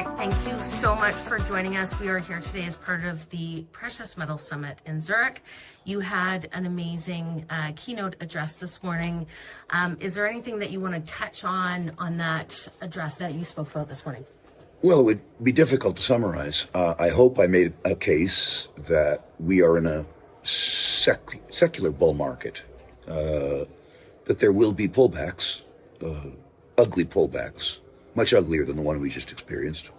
Eric, thank you so much for joining us. We are here today as part of the Precious Metal Summit in Zurich. You had an amazing keynote address this morning. Is there anything that you want to touch on that address that you spoke about this morning? Well, it would be difficult to summarize. I hope I made a case that we are in a secular bull market, that there will be pullbacks, ugly pullbacks, much uglier than the one we just experienced,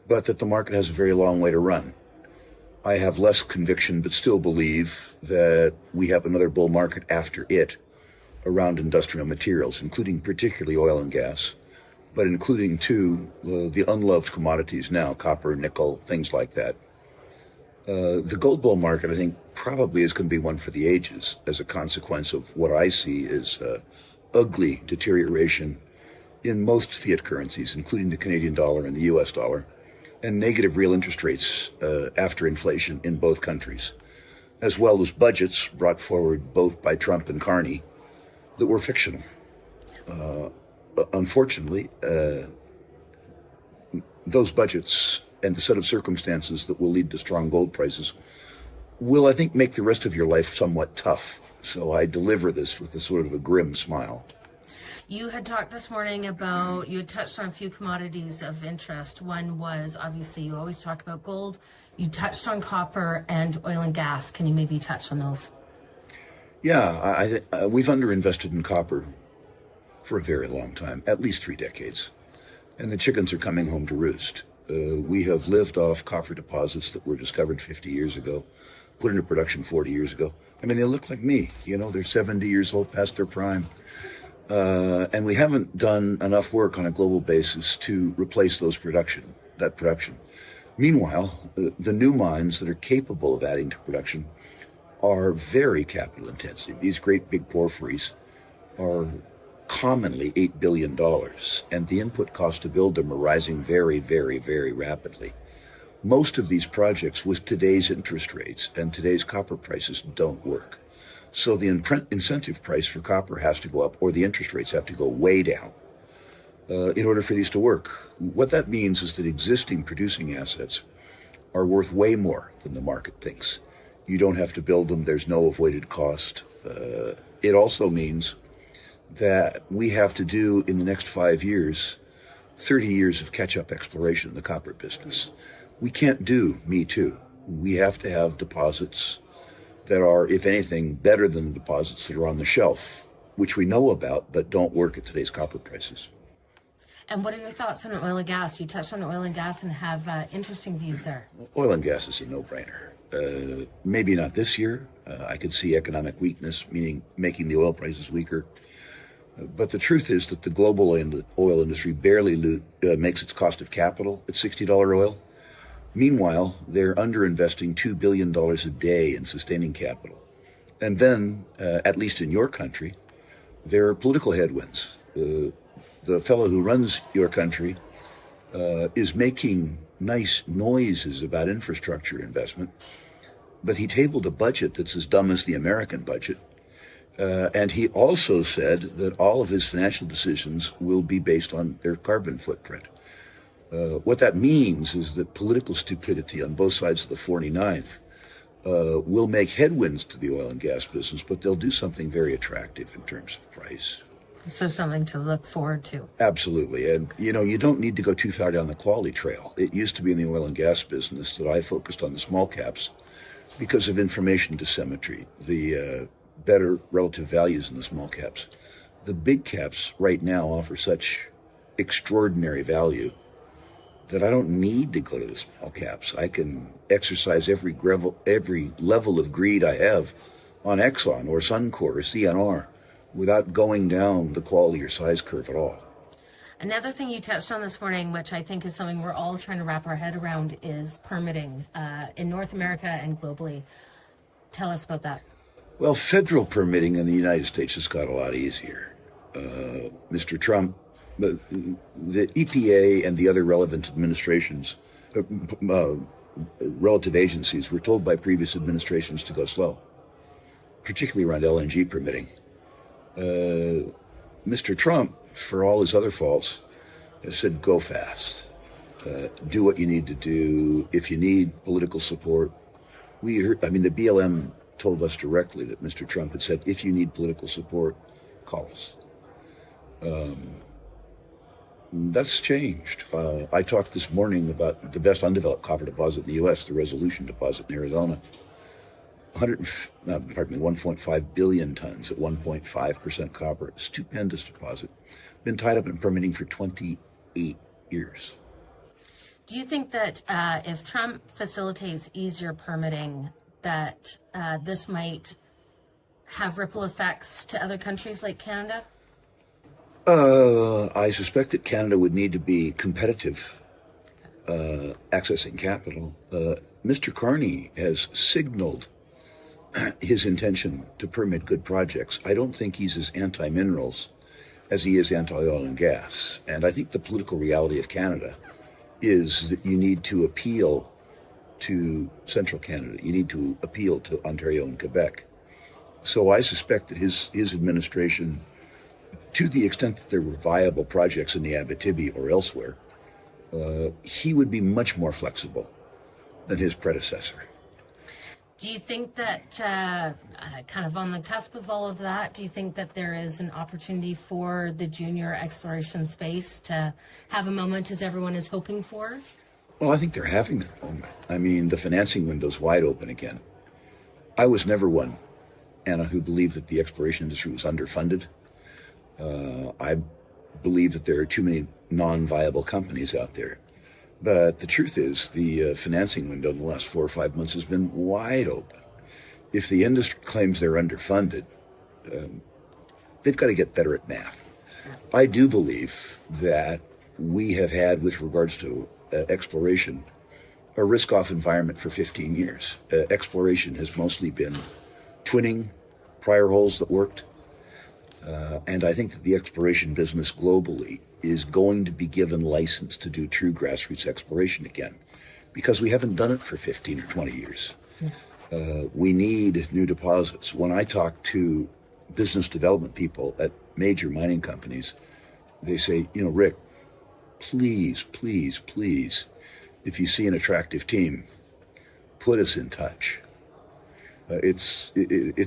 but that the market has a very long way to run. I have less conviction, but still believe that we have another bull market after it around industrial materials, including particularly oil and gas, but including too the unloved commodities now, copper, nickel, things like that. The gold bull market, I think, probably is going to be one for the ages as a consequence of what I see as ugly deterioration in most fiat currencies, including the Canadian dollar and the US dollar, and negative real interest rates after inflation in both countries, as well as budgets brought forward both by Trump and Carney that were fictional. Unfortunately, those budgets and the set of circumstances that will lead to strong gold prices will, I think, make the rest of your life somewhat tough. So I deliver this with a sort of a grim smile. You had talked this morning about, you had touched on a few commodities of interest. One was, obviously, you always talk about gold. You touched on copper and oil and gas. Can you maybe touch on those? Yeah, we've underinvested in copper for a very long time, at least 3 decades. And the chickens are coming home to roost. We have lived off copper deposits that were discovered 50 years ago, put into production 40 years ago. I mean, they look like me. You know, they're 70 years old, past their prime. And we haven't done enough work on a global basis to replace that production. Meanwhile, the new mines that are capable of adding to production are very capital intensive. These great big porphyries are commonly $8 billion, and the input cost to build them are rising very, very, very rapidly. Most of these projects with today's interest rates and today's copper prices don't work. So the incentive price for copper has to go up, or the interest rates have to go way down in order for these to work. What that means is that existing producing assets are worth way more than the market thinks. You don't have to build them. There's no avoided cost. It also means that we have to do, in the next 5 years, 30 years of catch-up exploration in the copper business. We can't do me too. We have to have deposits that are, if anything, better than the deposits that are on the shelf, which we know about, but don't work at today's copper prices. And what are your thoughts on oil and gas? You touched on oil and gas and have interesting views there. Oil and gas is a no-brainer. Maybe not this year. I could see economic weakness, meaning making the oil prices weaker. But the truth is that the global oil industry barely makes its cost of capital at $60 oil. Meanwhile, they're underinvesting $2 billion a day in sustaining capital. And then, at least in your country, there are political headwinds. The fellow who runs your country is making nice noises about infrastructure investment, but he tabled a budget that's as dumb as the American budget. And he also said that all of his financial decisions will be based on their carbon footprint. What that means is that political stupidity on both sides of the 49th will make headwinds to the oil and gas business, but they'll do something very attractive in terms of price. So something to look forward to. Absolutely. And, you know, you don't need to go too far down the quality trail. It used to be in the oil and gas business that I focused on the small caps because of information asymmetry, the better relative values in the small caps. The big caps right now offer such extraordinary value that I don't need to go to the small caps. I can exercise every level of greed I have on Exxon or Suncor or CNR without going down the quality or size curve at all. Another thing you touched on this morning, which I think is something we're all trying to wrap our head around, is permitting in North America and globally. Tell us about that. Well, federal permitting in the United States has got a lot easier. Mr. Trump, the EPA and the other relevant administrations, relative agencies were told by previous administrations to go slow, particularly around LNG permitting. Mr. Trump, for all his other faults, has said go fast. Do what you need to do. If you need political support, the BLM told us directly that Mr. Trump had said, if you need political support, call us. That's changed. I talked this morning about the best undeveloped copper deposit in the U.S., the Resolution deposit in Arizona. 1.5 billion tons at 1.5% copper. Stupendous deposit. Been tied up in permitting for 28 years. Do you think that if Trump facilitates easier permitting, that this might have ripple effects to other countries like Canada? I suspect that Canada would need to be competitive accessing capital. Mr. Carney has signaled his intention to permit good projects. I don't think he's as anti-minerals as he is anti-oil and gas. And I think the political reality of Canada is that you need to appeal to central Canada. You need to appeal to Ontario and Quebec. So I suspect that his administration, to the extent that there were viable projects in the Abitibi or elsewhere, he would be much more flexible than his predecessor. Do you think that, kind of on the cusp of all of that, do you think that there is an opportunity for the junior exploration space to have a moment as everyone is hoping for? Well, I think they're having their moment. I mean, the financing window's wide open again. I was never one, Anna, who believed that the exploration industry was underfunded. I believe that there are too many non-viable companies out there. But the truth is, the financing window in the last 4 or 5 months has been wide open. If the industry claims they're underfunded, they've got to get better at math. I do believe that we have had, with regards to exploration, a risk-off environment for 15 years. Exploration has mostly been twinning prior holes that worked. And I think that the exploration business globally is going to be given license to do true grassroots exploration again, because we haven't done it for 15 or 20 years. We need new deposits. When I talk to business development people at major mining companies, they say, Rick, please, please, please, if you see an attractive team, put us in touch. It's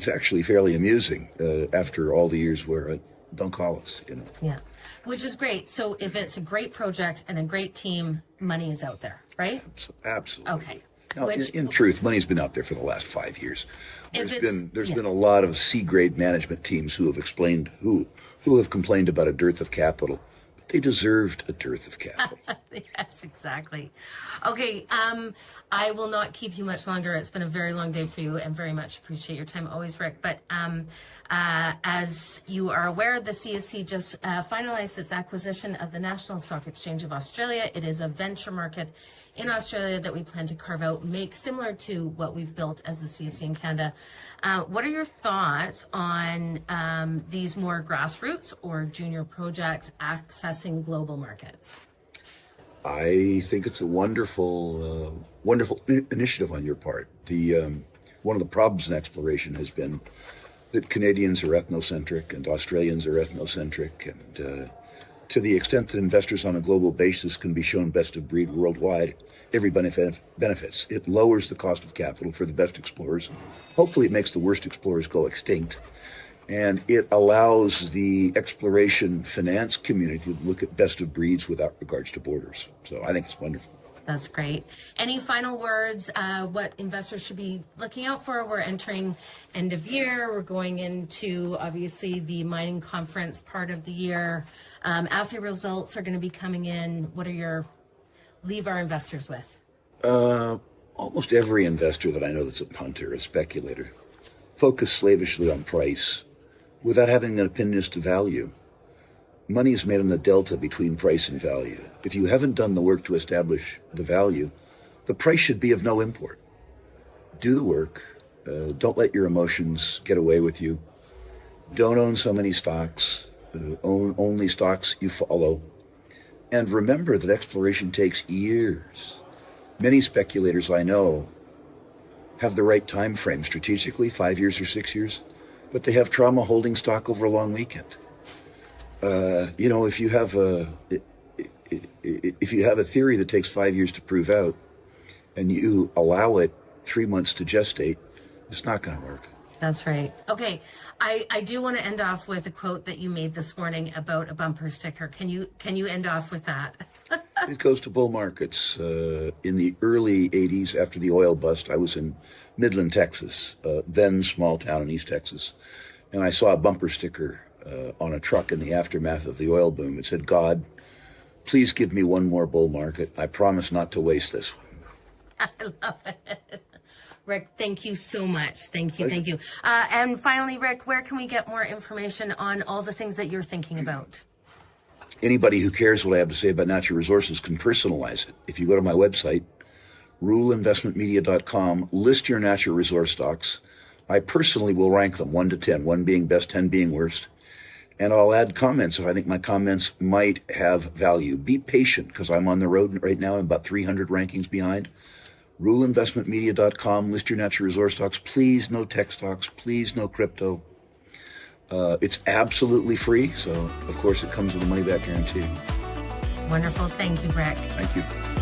actually fairly amusing after all the years where don't call us, Yeah, which is great. So if it's a great project and a great team, money is out there, right? Absolutely. Okay. Now, in truth, money's been out there for the last 5 years. There's yeah. been a lot of C-grade management teams who have complained about a dearth of capital. They deserved a dearth of capital. Yes, exactly. Okay, I will not keep you much longer. It's been a very long day for you, and very much appreciate your time always, Rick. But as you are aware, the CSE just finalized its acquisition of the National Stock Exchange of Australia. It is a venture market in Australia that we plan to carve out, make similar to what we've built as the CSE in Canada. What are your thoughts on these more grassroots or junior projects accessing global markets? I think it's a wonderful initiative on your part. One of the problems in exploration has been that Canadians are ethnocentric and Australians are ethnocentric, and to the extent that investors on a global basis can be shown best of breed worldwide, everybody benefits. It lowers the cost of capital for the best explorers. Hopefully it makes the worst explorers go extinct. And it allows the exploration finance community to look at best of breeds without regards to borders. So I think it's wonderful. That's great. Any final words, what investors should be looking out for? We're entering end of year. We're going into, obviously, the mining conference part of the year. Assay results are going to be coming in. What are leave our investors with? Almost every investor that I know that's a punter, a speculator, focus slavishly on price without having an opinion as to value. Money is made on the delta between price and value. If you haven't done the work to establish the value, the price should be of no import. Do the work. Don't let your emotions get away with you. Don't own so many stocks. Own only stocks you follow. And remember that exploration takes years. Many speculators I know have the right time frame strategically, 5 years or 6 years, but they have trauma holding stock over a long weekend. if you have a theory that takes 5 years to prove out and you allow it 3 months to gestate, it's not going to work. That's right. Okay. I do want to end off with a quote that you made this morning about a bumper sticker. Can you end off with that? It goes to bull markets. In the early 80s, after the oil bust, I was in Midland, Texas, then small town in East Texas, and I saw a bumper sticker on a truck in the aftermath of the oil boom. It said, "God, please give me one more bull market. I promise not to waste this one." I love it. Rick, thank you so much. Thank you. Thank you. And finally, Rick, where can we get more information on all the things that you're thinking about? Anybody who cares what I have to say about natural resources can personalize it. If you go to my website, ruleinvestmentmedia.com, list your natural resource stocks. I personally will rank them 1 to 10, 1 being best, 10 being worst. And I'll add comments if I think my comments might have value. Be patient, because I'm on the road right now. I'm about 300 rankings behind. ruleinvestmentmedia.com, list your natural resource stocks. Please, no tech stocks. Please, no crypto. It's absolutely free, so of course it comes with a money-back guarantee. Wonderful. Thank you, Rick. Thank you.